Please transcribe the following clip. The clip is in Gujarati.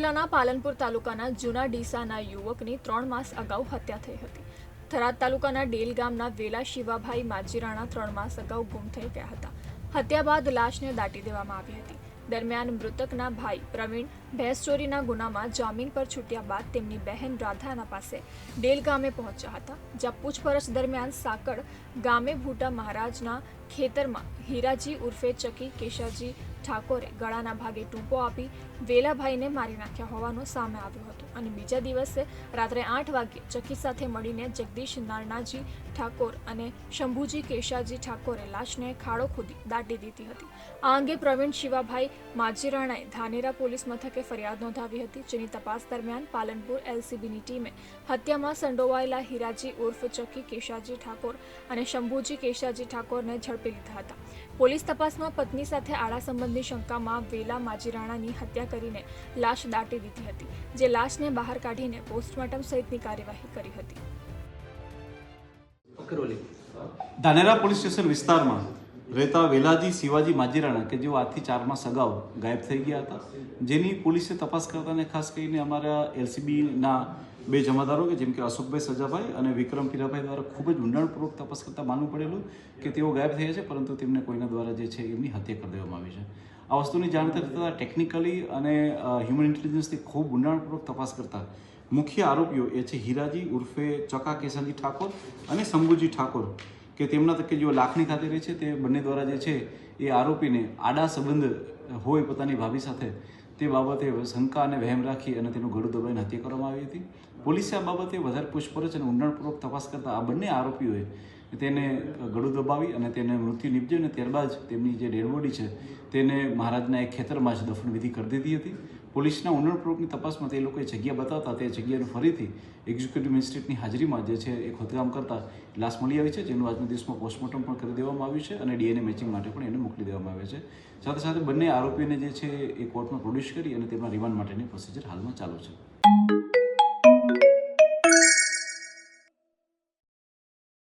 જિલ્લાના પાલનપુર તાલુકાના જૂના ડીસાના યુવકની 3 માસ અગાઉ હત્યા થઈ હતી. થરાદ તાલુકાના ડેલ ગામના વેલા શિવાભાઈ માજીરાણા 3 માસ અગાઉ ગુમ થઈ ગયા હતા. હત્યા બાદ લાશને દાટી દેવામાં આવી હતી. દરમિયાન મૃતકના ભાઈ પ્રવીણ ભેંસ ચોરીના ગુનામાં જામીન પર છૂટ્યા બાદ તેમની બહેન રાધાના પાસે ડેલ ગામે પહોંચ્યા હતા, જ્યાં પૂછપરછ દરમિયાન સાકડ ગામે ભૂટા મહારાજના ખેતરમાં હીરાજી ઉર્ફે ચકી કેશાજી ઠાકોરે ગળાના ભાગે ટૂંપો આપી વેલાભાઈને મારી નાખ્યા હોવાનું સામે આવ્યું હતું અને બીજા દિવસે રાત્રે 8 વાગ્યે ચકી સાથે મળીને જગદીશ નારણાજી ઠાકોર અને શંભુજી કેશાજી ઠાકોરે લાશને ખાડો ખોદી દાટી દીધી હતી. આ અંગે પ્રવીણ શિવાભાઈ માજીરાણાએ ધાનેરા પોલીસ મથકે ફરિયાદ નોંધાવી હતી, જેની તપાસ દરમિયાન પાલનપુર એલસીબીની ટીમે હત્યામાં સંડોવાયેલા હીરાજી ઉર્ફ ચકી કેશાજી ઠાકોર અને શંભુજી કેશાજી ઠાકોરને ઝડપી લીધા હતા. પોલીસ તપાસમાં પત્ની સાથે આડા સંબંધની શંકામાં વેલા માજીરાણાની હત્યા કરીને લાશ દાટી દીધી હતી, જે લાશને બહાર કાઢીને પોસ્ટમોર્ટમ સહિતની કાર્યવાહી કરી હતી. ધાનેરા પોલીસ સ્ટેશન વિસ્તારમાં રહેતા વેલાજી શિવાજી માજીરાણા કે જેઓ આજથી 4 માસ અગાઉ ગાયબ થઈ ગયા હતા, જેની પોલીસે તપાસ કરતાને ખાસ કરીને અમારા એલસીબીના 2 જમાદારો કે જેમ કે અશોકભાઈ સજાભાઈ અને વિક્રમ પીરાભાઈ દ્વારા ખૂબ જ ઊંડાણપૂર્વક તપાસ કરતાં માનવું પડેલું કે તેઓ ગાયબ થયા છે, પરંતુ તેમને કોઈના દ્વારા જે છે એમની હત્યા કરી દેવામાં આવી છે. આ વસ્તુની જાણ થતાં ટેકનિકલી અને હ્યુમન ઇન્ટેલિજન્સથી ખૂબ ઊંડાણપૂર્વક તપાસ કરતા મુખ્ય આરોપીઓ એ છે હીરાજી ઉર્ફે ચકા કેશાજી ઠાકોર અને શંભુજી ઠાકોર કે તેમના તકે જેઓ લાખણી ખાતે રહે છે, તે બંને દ્વારા જે છે એ આરોપીને આડા સંબંધ હોય પોતાની ભાભી સાથે તે બાબતે શંકા અને વહેમ રાખી અને તેનું ગળું દબાઈને હત્યા કરવામાં આવી હતી. પોલીસે આ બાબતે વધારે પૂછપરછ અને ઊંડાણપૂર્વક તપાસ કરતા આ બંને આરોપીઓએ તેને ગળું દબાવી અને તેને મૃત્યુ નિપજ્યું અને ત્યારબાદ તેમની જે ડેડ બોડી છે તેને મહારાજના એક ખેતરમાં જ દફનવિધિ કરી દીધી હતી. પોલીસના ઊંડાણપૂર્વકની તપાસમાં તે લોકોએ જગ્યા બતાવતા તે જગ્યાનું ફરીથી એક્ઝિક્યુટિવ મેજિસ્ટ્રેટની હાજરીમાં જે છે એ ખોદકામ કરતા લાશ મળી આવી છે, જેનું આજના દિવસમાં પોસ્ટમોર્ટમ પણ કરી દેવામાં આવ્યું છે અને ડીએનએ મેચિંગ માટે પણ એને મોકલી દેવામાં આવે છે. સાથે સાથે બંને આરોપીને જે છે એ કોર્ટમાં પ્રોડ્યુસ કરી અને તેમના રિમાન્ડ માટેની પ્રોસિજર હાલમાં ચાલુ છે.